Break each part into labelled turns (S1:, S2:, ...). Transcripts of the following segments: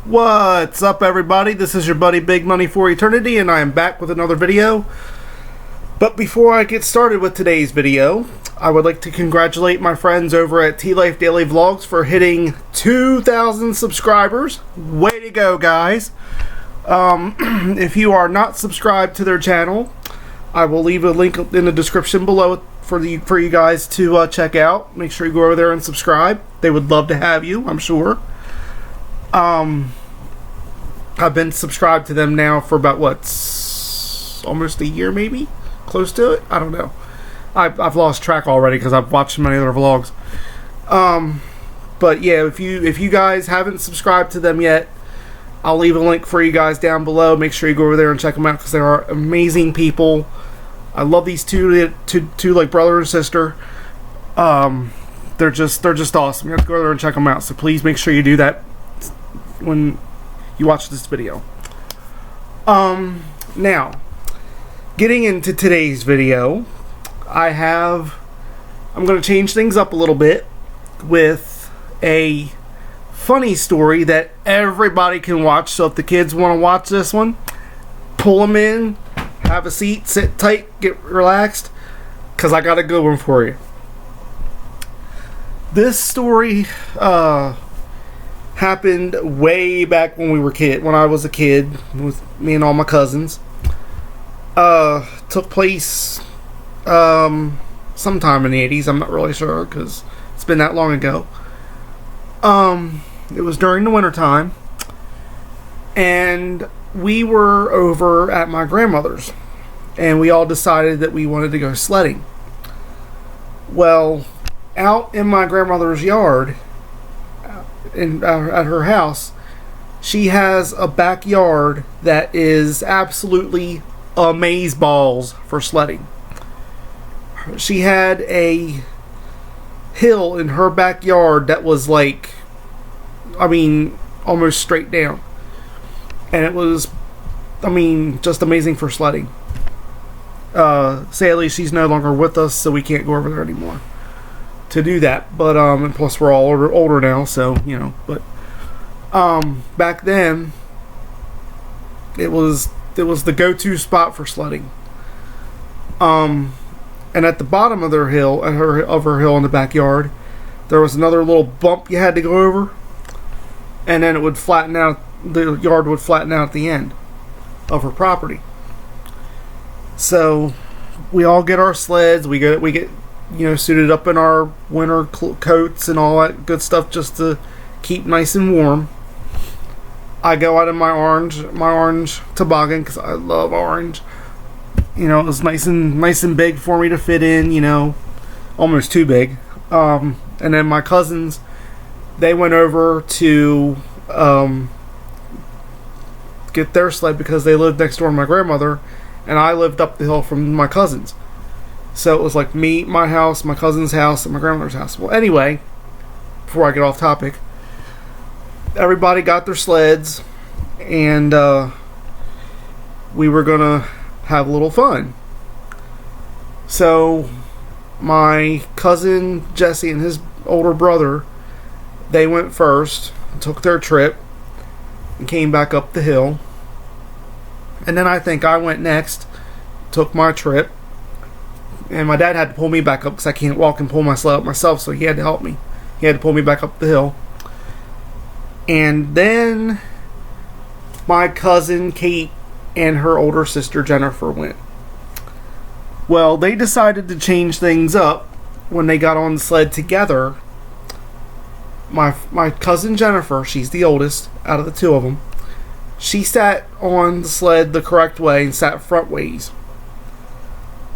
S1: What's up, everybody? This is your buddy Big Money for Eternity, and I am back with another video. But before I get started with today's video, I would like to congratulate my friends over at T-Life Daily Vlogs for hitting 2,000 subscribers. Way to go, guys. If you are not subscribed to their channel, I will leave a link in the description below for you guys to check out. Make sure you go over there and subscribe. They would love to have you, I'm sure. I've been subscribed to them now for about almost a year, maybe close to it. I don't know. I've lost track already because I've watched many other vlogs. But yeah, if you guys haven't subscribed to them yet, I'll leave a link for you guys down below. Make sure you go over there and check them out because they are amazing people. I love these two like brother and sister. They're just awesome. You have to go over there and check them out. So please make sure you do that when you watch this video. Now, getting into today's video, I'm going to change things up a little bit with a funny story that everybody can watch. So if the kids want to watch this one, pull them in, have a seat, sit tight, get relaxed, because I got a good one for you. This story happened way back when I was a kid with me and all my cousins. Took place sometime in the 80s. I'm not really sure because it's been that long ago. It was during the wintertime, and we were over at my grandmother's, and we all decided that we wanted to go sledding. Well, out in my grandmother's yard, at her house, she has a backyard that is absolutely amazeballs for sledding. She had a hill in her backyard that was like, almost straight down, and it was, just amazing for sledding. Sadly, she's no longer with us, so we can't go over there anymore to do that, but and plus we're all older now, so but back then it was the go-to spot for sledding. And at the bottom of her hill in the backyard, there was another little bump you had to go over, and then it would flatten out. The yard would flatten out at the end of her property. So we all get our sleds, we get suited up in our winter coats and all that good stuff just to keep nice and warm. I go out in my orange toboggan because I love orange. It was nice and big for me to fit in, almost too big. And then my cousins, they went over to get their sled because they lived next door to my grandmother, and I lived up the hill from my cousins. So it was like me, my house, my cousin's house, and my grandmother's house. Well, anyway, before I get off topic, everybody got their sleds, and we were gonna have a little fun. So my cousin Jesse and his older brother, they went first, took their trip, and came back up the hill. And then I think I went next, took my trip. And my dad had to pull me back up because I can't walk and pull my sled up myself, so he had to help me. He had to pull me back up the hill. And then my cousin Kate and her older sister Jennifer went. Well, they decided to change things up when they got on the sled together. My cousin Jennifer, she's the oldest out of the two of them, she sat on the sled the correct way and sat front ways.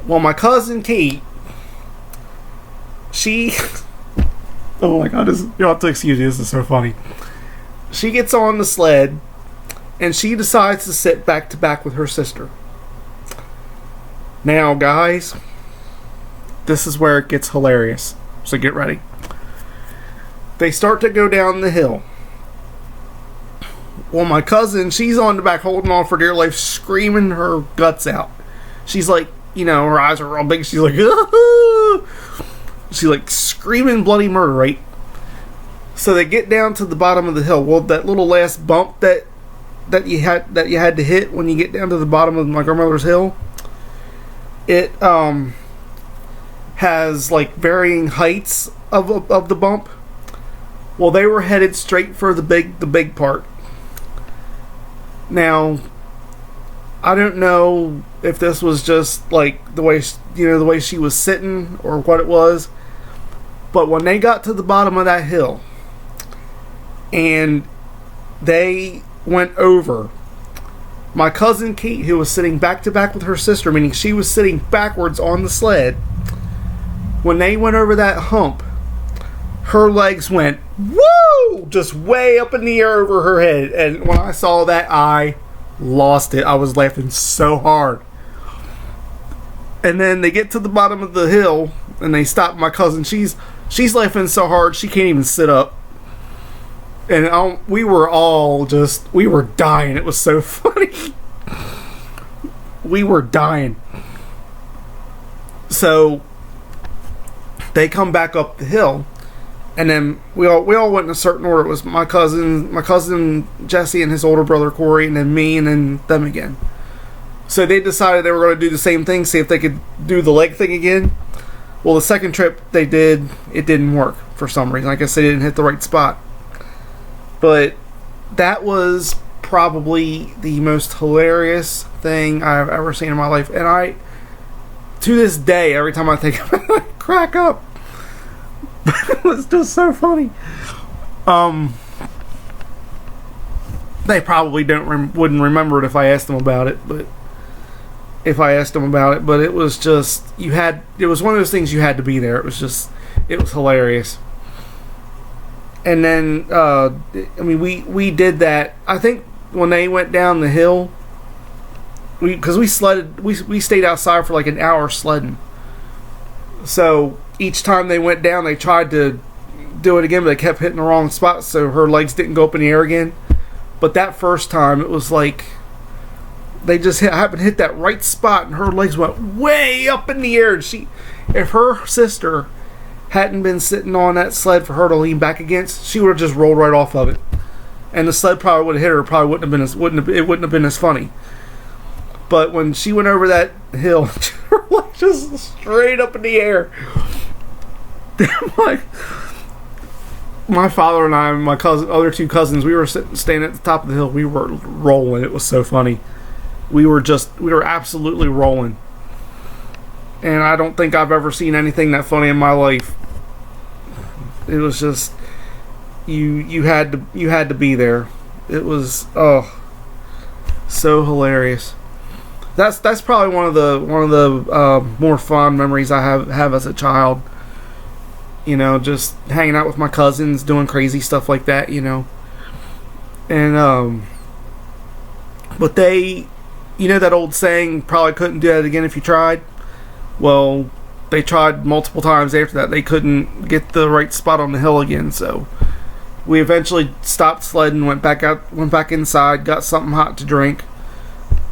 S1: Well, my cousin Kate, she... oh my god, you'll have to excuse me, this is so funny. She gets on the sled, and she decides to sit back to back with her sister. Now, guys, this is where it gets hilarious, so get ready. They start to go down the hill. Well, my cousin, she's on the back holding on for dear life, screaming her guts out. She's like, her eyes are real big. She's like, ah! She's like screaming bloody murder, right? So they get down to the bottom of the hill. Well, that little last bump that you had to hit when you get down to the bottom of my grandmother's hill, it has like varying heights of the bump. Well, they were headed straight for the big part. Now, I don't know if this was just like the way the way she was sitting or what it was, but when they got to the bottom of that hill and they went over, my cousin Kate, who was sitting back to back with her sister, meaning she was sitting backwards on the sled, when they went over that hump, her legs went woo, just way up in the air over her head. And when I saw that, I lost it. I was laughing so hard. And then they get to the bottom of the hill and they stop my cousin. She's laughing so hard she can't even sit up. And we were dying. It was so funny. We were dying. So they come back up the hill, and then we all went in a certain order. It was my cousin Jesse and his older brother Corey, and then me, and then them again. So they decided they were going to do the same thing, see if they could do the leg thing again. Well, the second trip they did, it didn't work for some reason. I guess they didn't hit the right spot. But that was probably the most hilarious thing I've ever seen in my life. And to this day, every time I think about it, I crack up. It was just so funny. They probably wouldn't remember it if I asked them about it, but it was just, it was one of those things you had to be there. It was hilarious. And then, we did that. I think when they went down the hill, because we sledded, we stayed outside for like an hour sledding. So each time they went down, they tried to do it again, but they kept hitting the wrong spot, so her legs didn't go up in the air again. But that first time, it was like they just happened to hit that right spot, and her legs went way up in the air. And if her sister hadn't been sitting on that sled for her to lean back against, she would have just rolled right off of it, and the sled probably would have hit her. Probably wouldn't have been as funny. But when she went over that hill, her legs just straight up in the air. My father and I, and my other two cousins, we were standing at the top of the hill. We were rolling. It was so funny. We were absolutely rolling. And I don't think I've ever seen anything that funny in my life. It was just, you had to be there. It was so hilarious. That's probably one of the more fond memories I have as a child. Just hanging out with my cousins, doing crazy stuff like that. And but they, that old saying, probably couldn't do that again if you tried. Well, they tried multiple times after that. They couldn't get the right spot on the hill again, so we eventually stopped sledding, went back inside, got something hot to drink,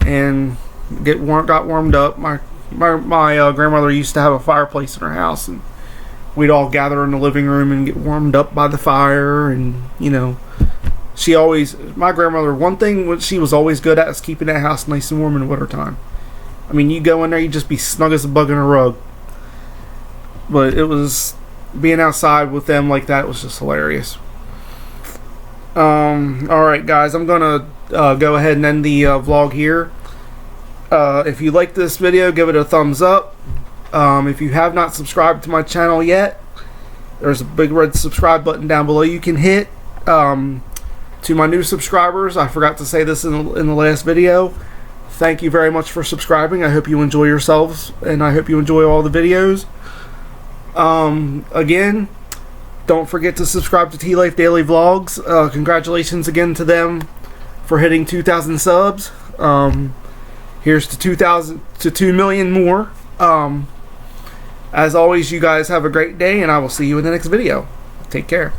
S1: and got warmed up. My grandmother used to have a fireplace in her house, and we'd all gather in the living room and get warmed up by the fire. And my grandmother, one thing she was always good at is keeping that house nice and warm in the wintertime. I mean, you go in there, you just be snug as a bug in a rug. But it was, being outside with them like that was just hilarious. Alright guys, I'm gonna go ahead and end the vlog here. If you like this video, give it a thumbs up. If you have not subscribed to my channel yet, there's a big red subscribe button down below you can hit. To my new subscribers, I forgot to say this in the last video, thank you very much for subscribing. I hope you enjoy yourselves, and I hope you enjoy all the videos. Again, don't forget to subscribe to T-Life Daily Vlogs. Congratulations again to them for hitting 2,000 subs. Here's to 2 million more. As always, you guys have a great day, and I will see you in the next video. Take care.